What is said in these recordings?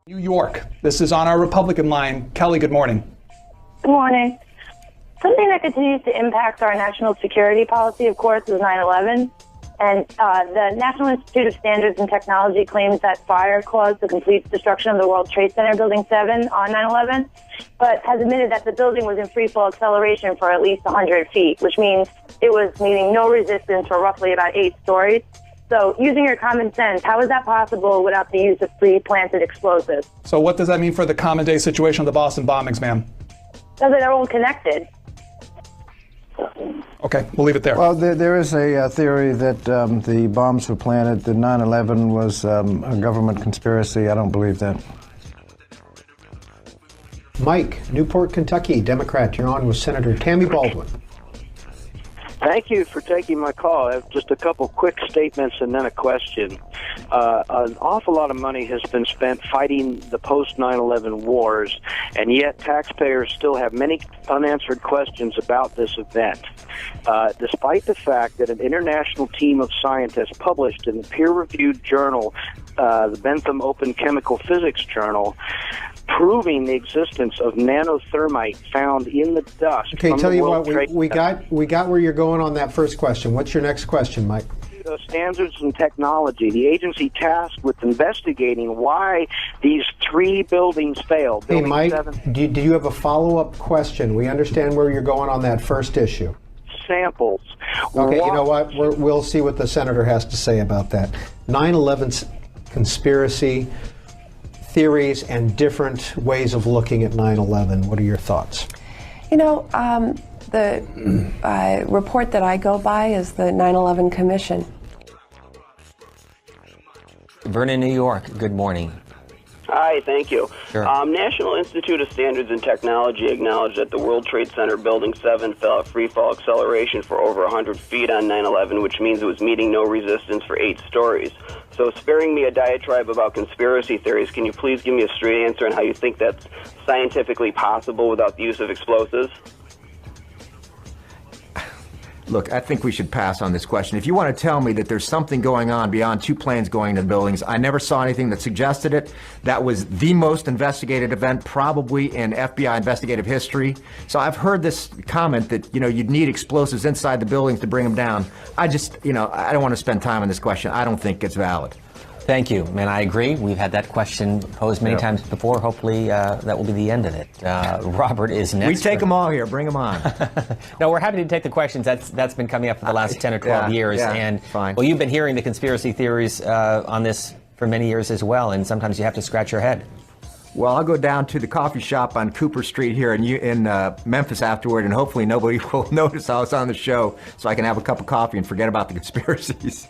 New York. This is on our Republican line. Kelly, good morning. Good morning. Something that continues to impact our national security policy, of course, is 9/11. And the National Institute of Standards and Technology claims that fire caused the complete destruction of the World Trade Center Building 7 on 9/11, but has admitted that the building was in free-fall acceleration for at least 100 feet, which means it was meeting no resistance for roughly about 8 stories. So using your common sense, how is that possible without the use of pre-planted explosives? So what does that mean for the common day situation of the Boston bombings, ma'am? So they're all connected. Okay, we'll leave it there. Well, there is a theory that the bombs were planted, that 9/11 was a government conspiracy. I don't believe that. Mike, Newport, Kentucky, Democrat. You're on with Senator Tammy Baldwin. Thank you for taking my call. I have just a couple quick statements and then a question. An awful lot of money has been spent fighting the post-9/11 wars, and yet taxpayers still have many unanswered questions about this event. Despite the fact that an international team of scientists published in the peer-reviewed journal, the Bentham Open Chemical Physics Journal, proving the existence of nanothermite found in the dust. Okay, from tell the you World what, Trade we got where you're going on that first question. What's your next question, Mike? Standards and Technology, the agency tasked with investigating why these 3 buildings failed. Hey, Mike, do you have a follow-up question? We understand where you're going on that first issue. Samples. Okay, you know what? We'll see what the senator has to say about that. 9/11's conspiracy theories and different ways of looking at 9/11. What are your thoughts? You know, the report that I go by is the 9/11 Commission. Vernon, New York. Good morning. Hi, thank you. Sure. National Institute of Standards and Technology acknowledged that the World Trade Center Building 7 fell at free-fall acceleration for over 100 feet on 9/11, which means it was meeting no resistance for 8 stories. So sparing me a diatribe about conspiracy theories, can you please give me a straight answer on how you think that's scientifically possible without the use of explosives? Look, I think we should pass on this question. If you want to tell me that there's something going on beyond 2 planes going into the buildings, I never saw anything that suggested it. That was the most investigated event probably in FBI investigative history. So I've heard this comment that, you'd need explosives inside the buildings to bring them down. I just, I don't want to spend time on this question. I don't think it's valid. Thank you, and I agree. We've had that question posed many times before. Hopefully, that will be the end of it. Robert is next. We take them all here. Bring them on. No, we're happy to take the questions. That's been coming up for the last 10 or 12 years. And fine. Well, you've been hearing the conspiracy theories on this for many years as well, and sometimes you have to scratch your head. Well, I'll go down to the coffee shop on Cooper Street here in Memphis afterward, and hopefully nobody will notice I was on the show, so I can have a cup of coffee and forget about the conspiracies.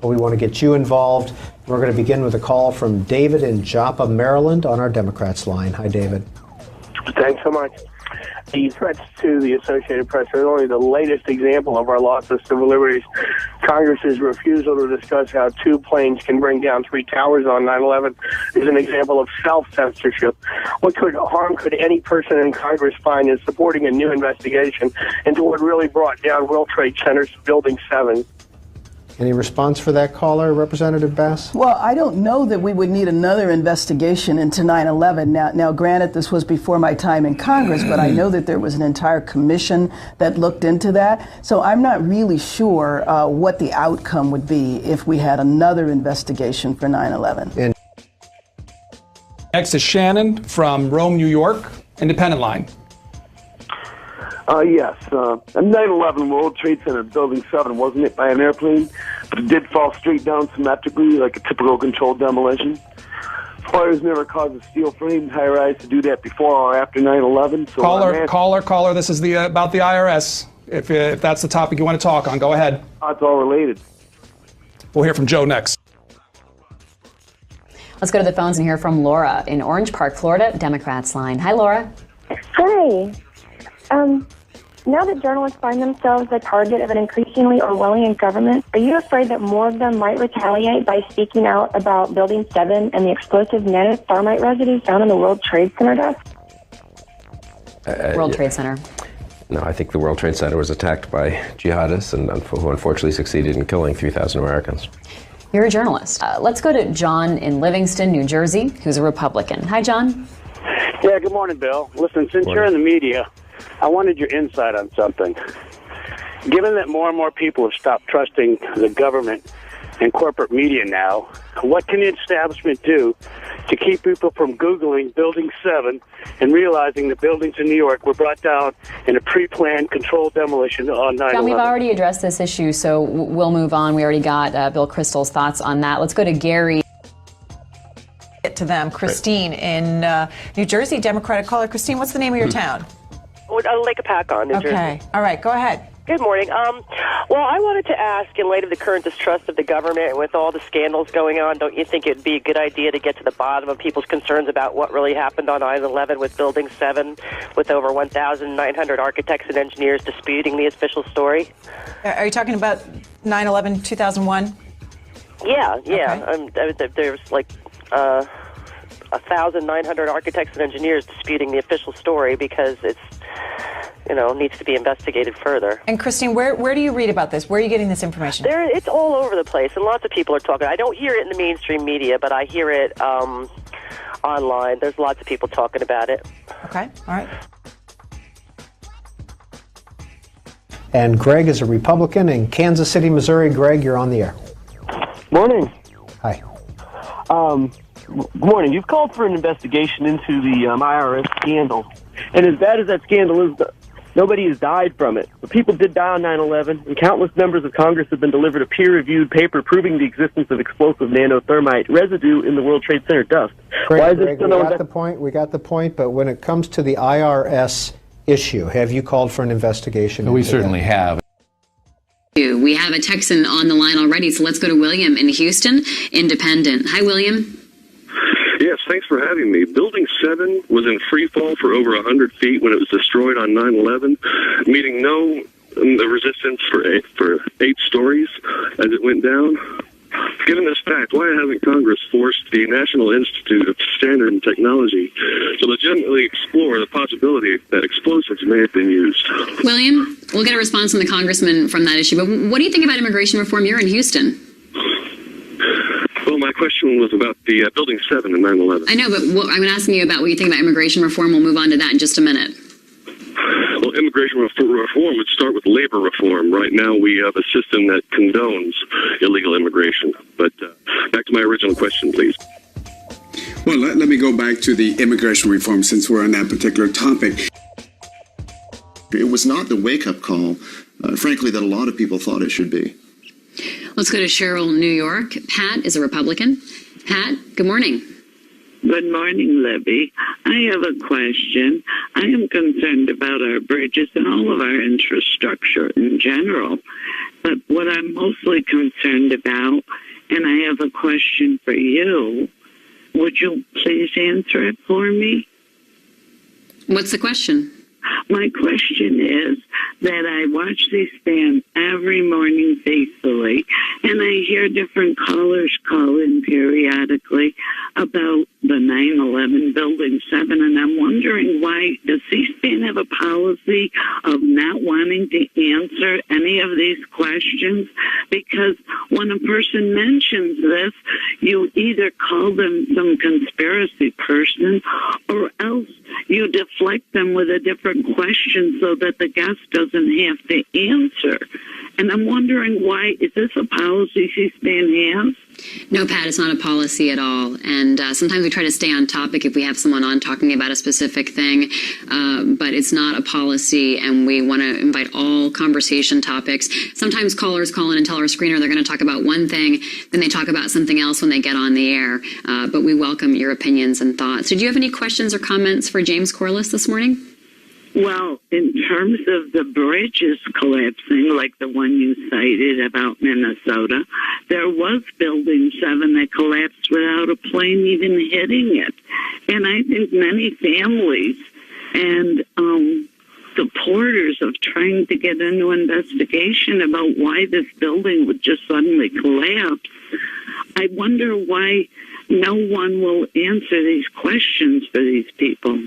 We want to get you involved. We're going to begin with a call from David in Joppa, Maryland, on our Democrats line. Hi, David. Thanks so much. The threats to the Associated Press are only the latest example of our loss of civil liberties. Congress's refusal to discuss how 2 planes can bring down 3 towers on 9/11 is an example of self-censorship. What harm could any person in Congress find in supporting a new investigation into what really brought down World Trade Center's Building 7? Any response for that caller, Representative Bass? Well, I don't know that we would need another investigation into 9/11. Now, granted, this was before my time in Congress, but I know that there was an entire commission that looked into that. So I'm not really sure what the outcome would be if we had another investigation for 9/11. Next is Shannon from Rome, New York, Independent Line. Yes. A 9/11 World Trade Center Building 7 wasn't hit by an airplane, but it did fall straight down symmetrically like a typical controlled demolition. Fires never caused a steel frame high-rise to do that before or after 9/11. So caller, this is about the IRS. If that's the topic you want to talk on, go ahead. It's all related. We'll hear from Joe next. Let's go to the phones and hear from Laura in Orange Park, Florida, Democrats line. Hi, Laura. Hi. Now that journalists find themselves the target of an increasingly Orwellian government, are you afraid that more of them might retaliate by speaking out about Building 7 and the explosive nanothermite residue found in the World Trade Center dust? World Trade Center. No, I think the World Trade Center was attacked by jihadists who unfortunately succeeded in killing 3,000 Americans. You're a journalist. Let's go to John in Livingston, New Jersey, who's a Republican. Hi, John. Yeah, good morning, Bill. Listen, since you're in the media, I wanted your insight on something. Given that more and more people have stopped trusting the government and corporate media now, what can the establishment do to keep people from Googling Building 7 and realizing the buildings in New York were brought down in a pre-planned, controlled demolition on 9/11? John, we've already addressed this issue, so we'll move on. We already got Bill Kristol's thoughts on that. Let's go to Gary. Get to them. Christine in New Jersey, Democratic caller. Christine, what's the name of your town? Lake Apacon, New Jersey. Okay. All right, go ahead. Good morning. Well, I wanted to ask, in light of the current distrust of the government and with all the scandals going on, don't you think it would be a good idea to get to the bottom of people's concerns about what really happened on 9/11 with Building 7, with over 1,900 architects and engineers disputing the official story? Are you talking about 9/11, 2001? Yeah. There's like 1,900 architects and engineers disputing the official story because it's, needs to be investigated further. And Christine, where do you read about this? Where are you getting this information? It's all over the place, and lots of people are talking. I don't hear it in the mainstream media, but I hear it online. There's lots of people talking about it. Okay, all right. And Greg is a Republican in Kansas City, Missouri. Greg, you're on the air. Morning. Hi. Good morning. You've called for an investigation into the IRS scandal. And as bad as that scandal is, nobody has died from it. But people did die on 9/11, and countless members of Congress have been delivered a peer-reviewed paper proving the existence of explosive nanothermite residue in the World Trade Center dust. Why is Greg, we got the point. We got the point. But when it comes to the IRS issue, have you called for an investigation? We certainly have. We have a Texan on the line already, so let's go to William in Houston, Independent. Hi, William. Yes, thanks for having me. Building 7 was in free fall for over 100 feet when it was destroyed on 9/11, meeting no resistance for 8 stories as it went down. Given this fact, why hasn't Congress forced the National Institute of Standards and Technology to legitimately explore the possibility that explosives may have been used? William, we'll get a response from the congressman from that issue, but what do you think about immigration reform? You're in Houston. Well, my question was about the Building 7 and 9/11. I know, but I'm asking you about what you think about immigration reform. We'll move on to that in just a minute. Well, immigration reform would start with labor reform. Right now, we have a system that condones illegal immigration. But back to my original question, please. Well, let me go back to the immigration reform since we're on that particular topic. It was not the wake-up call, frankly, that a lot of people thought it should be. Let's go to Cheryl, New York. Pat is a Republican. Pat, good morning. Good morning, Libby. I have a question. I am concerned about our bridges and all of our infrastructure in general. But what I'm mostly concerned about, and I have a question for you, would you please answer it for me? What's the question? My question is that I watch C-SPAN every morning faithfully, and I hear different callers call in periodically about the 9/11 Building 7, and I'm wondering why does C-SPAN have a policy of not wanting to answer any of these questions? Because when a person mentions this, you either call them some conspiracy person or else you deflect them with a different question so that the guest doesn't have to answer. And I'm wondering why, is this a policy C-SPAN has? No, Pat, it's not a policy at all. And sometimes we try to stay on topic if we have someone on talking about a specific thing, but it's not a policy, and we want to invite all conversation topics. Sometimes callers call in and tell our screener they're going to talk about one thing, then they talk about something else when they get on the air. But we welcome your opinions and thoughts. Did you have any questions or comments for James Corliss this morning? Well, in terms of the bridges collapsing, like the one you cited about Minnesota, there was Building 7 that collapsed without a plane even hitting it. And I think many families and supporters of trying to get into investigation about why this building would just suddenly collapse, I wonder why no one will answer these questions for these people.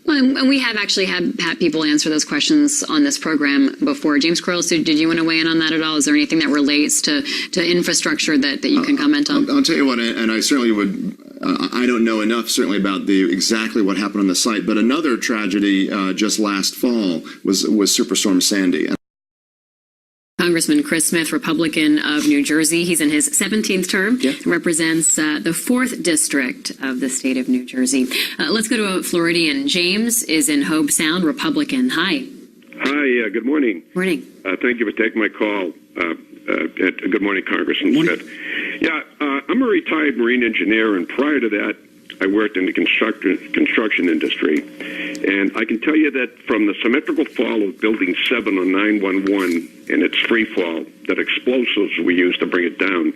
Well, and we have actually had people answer those questions on this program before. James Quarles, did you want to weigh in on that at all? Is there anything that relates to infrastructure that you can comment on? I'll tell you what, and I certainly would. I don't know enough certainly about exactly what happened on the site, but another tragedy just last fall was Superstorm Sandy. Congressman Chris Smith, Republican of New Jersey. He's in his 17th term. Yeah. Represents the 4th District of the state of New Jersey. Let's go to a Floridian. James is in Hobe Sound, Republican. Hi. Hi, good morning. Morning. Thank you for taking my call. Good morning, Congressman Smith. Yeah, I'm a retired Marine engineer, and prior to that, I worked in the construction industry. And I can tell you that from the symmetrical fall of Building 7 on 911 and its free fall, that explosives were used to bring it down.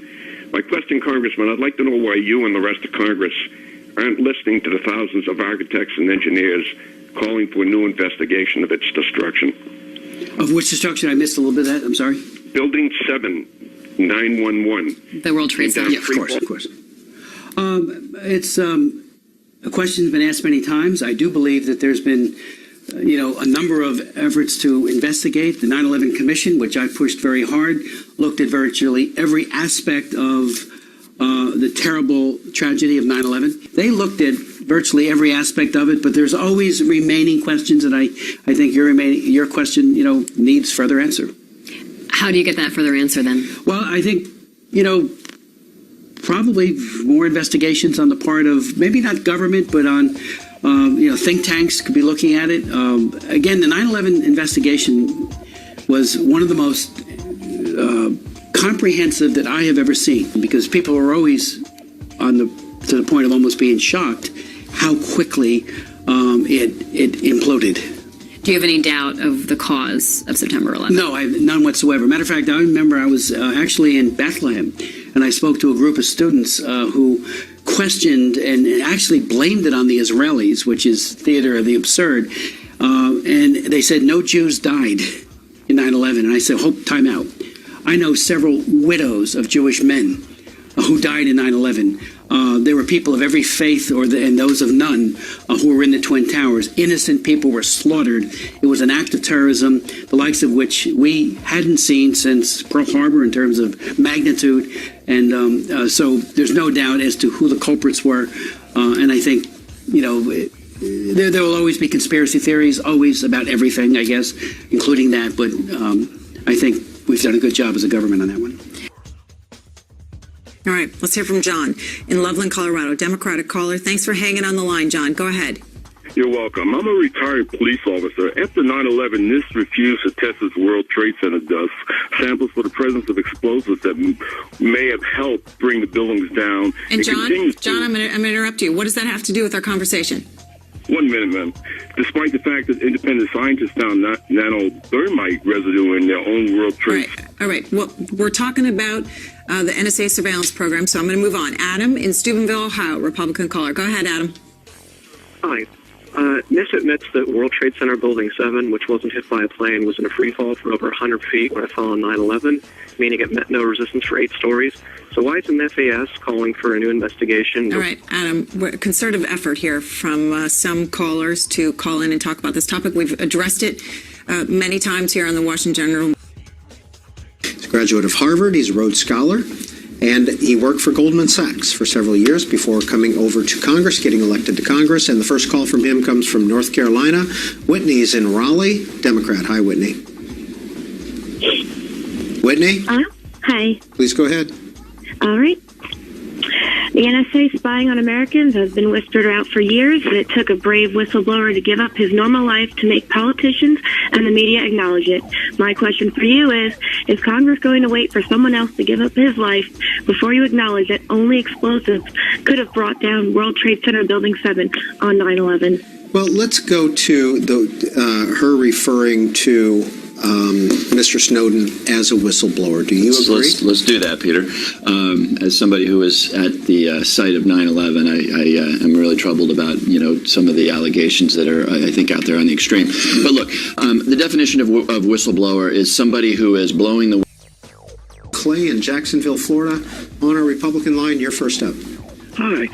My question, Congressman, I'd like to know why you and the rest of Congress aren't listening to the thousands of architects and engineers calling for a new investigation of its destruction. Of which destruction? I missed a little bit of that. I'm sorry. Building 7, 911. The World Trade Center. Yeah, of course. It's a question that's been asked many times. I do believe that there's been, a number of efforts to investigate. The 9/11 Commission, which I pushed very hard, looked at virtually every aspect of the terrible tragedy of 9/11. They looked at virtually every aspect of it, but there's always remaining questions, and I think your question, needs further answer. How do you get that further answer then? Well, I think, probably more investigations on the part of maybe not government, but on think tanks could be looking at it. Again, the 9/11 investigation was one of the most comprehensive that I have ever seen, because people were always to the point of almost being shocked how quickly it imploded. Do you have any doubt of the cause of September 11th? No, I have none whatsoever. Matter of fact, I remember I was actually in Bethlehem, and I spoke to a group of students who questioned and actually blamed it on the Israelis, which is theater of the absurd. And they said no Jews died in 9/11. And I said, time out. I know several widows of Jewish men who died in 9/11. There were people of every faith and those of none who were in the Twin Towers. Innocent people were slaughtered. It was an act of terrorism, the likes of which we hadn't seen since Pearl Harbor in terms of magnitude. And so there's no doubt as to who the culprits were. And I think, there will always be conspiracy theories, always about everything, I guess, including that. But I think we've done a good job as a government on that one. All right, let's hear from John in Loveland, Colorado, Democratic caller. Thanks for hanging on the line, John. Go ahead. You're welcome. I'm a retired police officer. After 9/11, NIST refused to test its World Trade Center dust samples for the presence of explosives that may have helped bring the buildings down. And John, I'm going to interrupt you. What does that have to do with our conversation? 1 minute, ma'am. Despite the fact that independent scientists found nanothermite residue in their own World Trade. All right. Well, we're talking about the NSA surveillance program, so I'm going to move on. Adam in Steubenville, Ohio, Republican caller. Go ahead, Adam. Hi. NIST admits that World Trade Center Building 7, which wasn't hit by a plane, was in a free fall for over 100 feet when it fell on 9/11, meaning it met no resistance for 8 stories. So why isn't FAS calling for a new investigation? All right, Adam, concerted effort here from some callers to call in and talk about this topic. We've addressed it many times here on the Washington Journal. He's a graduate of Harvard. He's a Rhodes Scholar. And he worked for Goldman Sachs for several years before coming over to Congress, getting elected to Congress. And the first call from him comes from North Carolina. Whitney's in Raleigh, Democrat. Hi, Whitney. Whitney? Hi. Please go ahead. All right. The NSA spying on Americans has been whispered out for years, and it took a brave whistleblower to give up his normal life to make politicians and the media acknowledge it. My question for you is Congress going to wait for someone else to give up his life before you acknowledge that only explosives could have brought down World Trade Center Building 7 on 9/11? Well, let's go to her referring to Mr. Snowden as a whistleblower. Do you agree? Let's do that, Peter. As somebody who was at the site of 9/11, I am really troubled about some of the allegations that are, I think, out there on the extreme. But look, the definition of whistleblower is somebody who is blowing the. Clay in Jacksonville, Florida, on our Republican line. You're first up. Hi.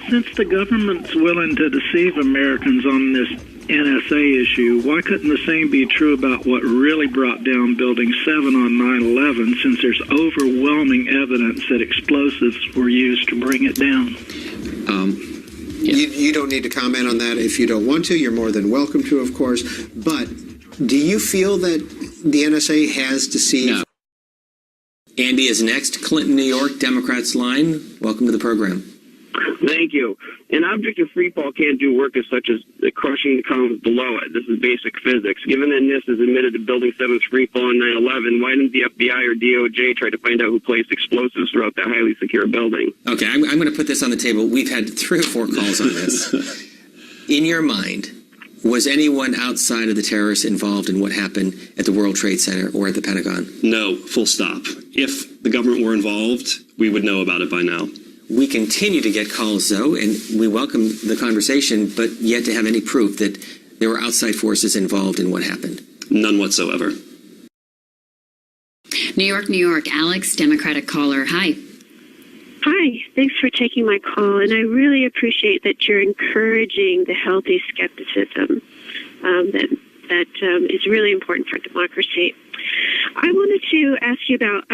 Since the government's willing to deceive Americans on this NSA issue, why couldn't the same be true about what really brought down Building 7 on 9/11, since there's overwhelming evidence that explosives were used to bring it down? You don't need to comment on that if you don't want to. You're more than welcome to, of course. But do you feel that the NSA has deceived? No. Andy is next. Clinton, New York, Democrats line. Welcome to the program. Thank you. An object of free fall can't do work as such as crushing the columns below it. This is basic physics. Given that NIST has admitted to Building 7's free fall on 9/11, why didn't the FBI or DOJ try to find out who placed explosives throughout that highly secure building? Okay, I'm going to put this on the table. We've had 3 or 4 calls on this. In your mind, was anyone outside of the terrorists involved in what happened at the World Trade Center or at the Pentagon? No, full stop. If the government were involved, we would know about it by now. We continue to get calls, though, and we welcome the conversation, but yet to have any proof that there were outside forces involved in what happened. None whatsoever. New York, New York. Alex, Democratic caller. Hi. Hi, thanks for taking my call, and I really appreciate that you're encouraging the healthy skepticism that is really important for democracy. I wanted to ask you about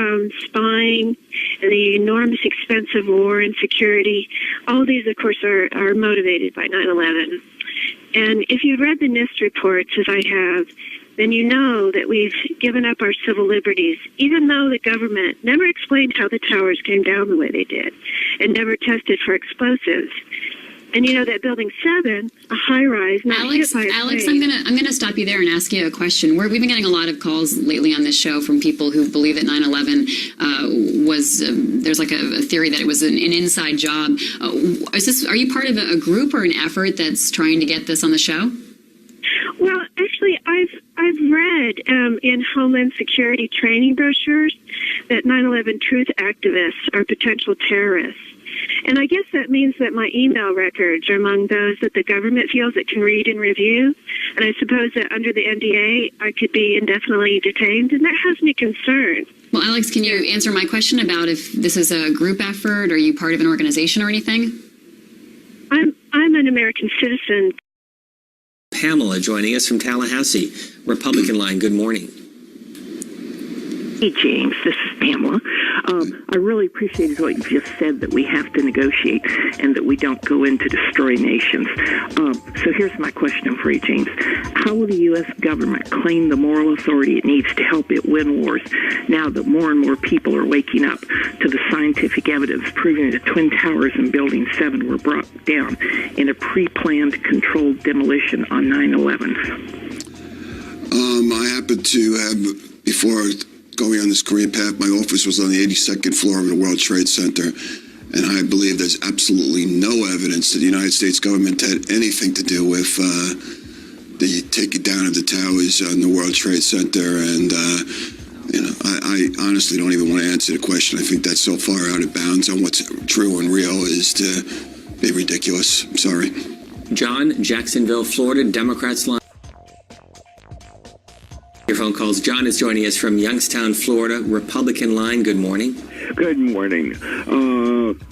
spying and the enormous expense of war and security. All these, of course, are motivated by 9/11. And if you read the NIST reports, as I have, then you know that we've given up our civil liberties, even though the government never explained how the towers came down the way they did and never tested for explosives. And you know that Building 7, a high-rise, not hit by a Alex, plane. I'm gonna stop you there and ask you a question. We've been getting a lot of calls lately on this show from people who believe that 9/11 was there's like a theory that it was an inside job. Are you part of a group or an effort that's trying to get this on the show? Well, actually, I've read in Homeland Security training brochures that 9/11 truth activists are potential terrorists. And I guess that means that my email records are among those that the government feels it can read and review. And I suppose that under the NDA, I could be indefinitely detained, and that has me concerned. Well, Alex, can you answer my question about if this is a group effort? Are you part of an organization or anything? I'm an American citizen. Pamela joining us from Tallahassee, Republican line. Good morning. Hey, James, this is Pamela. I really appreciated what you just said, that we have to negotiate and that we don't go in to destroy nations. So here's my question for you, James. How will the U.S. government claim the moral authority it needs to help it win wars now that more and more people are waking up to the scientific evidence proving that Twin Towers and Building 7 were brought down in a pre-planned, controlled demolition on 9/11? I happened to have, before going on this career path, my office was on the 82nd floor of the World Trade Center, and I believe there's absolutely no evidence that the United States government had anything to do with the taking down of the towers on the World Trade Center. And I honestly don't even want to answer the question. I think that's so far out of bounds on what's true and real is to be ridiculous. I'm sorry. John, Jacksonville, Florida, Democrats line. Your phone calls. John is joining us from Youngstown, Florida, Republican line. Good morning. Good morning.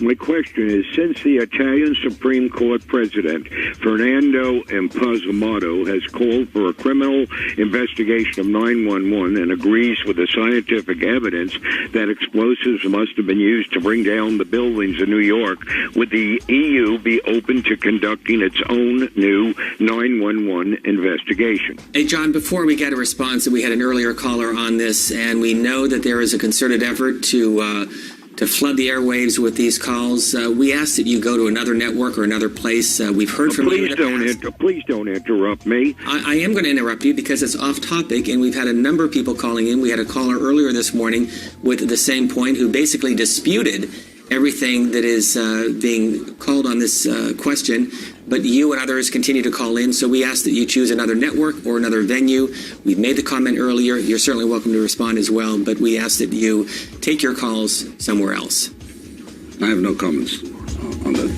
My question is, since the Italian Supreme Court President, Fernando Impazzamato, has called for a criminal investigation of 9/11 and agrees with the scientific evidence that explosives must have been used to bring down the buildings in New York, would the EU be open to conducting its own new 9/11 investigation? Hey, John, before we get a response, we had an earlier caller on this, and we know that there is a concerted effort to flood the airwaves with these calls. We ask that you go to another network or another place. We've heard from you. Please don't interrupt me. I am going to interrupt you because it's off topic, and we've had a number of people calling in. We had a caller earlier this morning with the same point who basically disputed everything that is being called on this question, but you and others continue to call in, so we ask that you choose another network or another venue. We've made the comment earlier. You're certainly welcome to respond as well, but we ask that you take your calls somewhere else. I have no comments on that.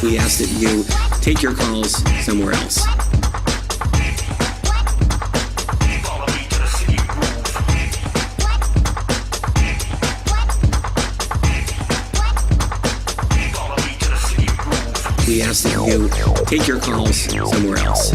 We ask that you take your calls somewhere else. we ask that you take your calls somewhere else.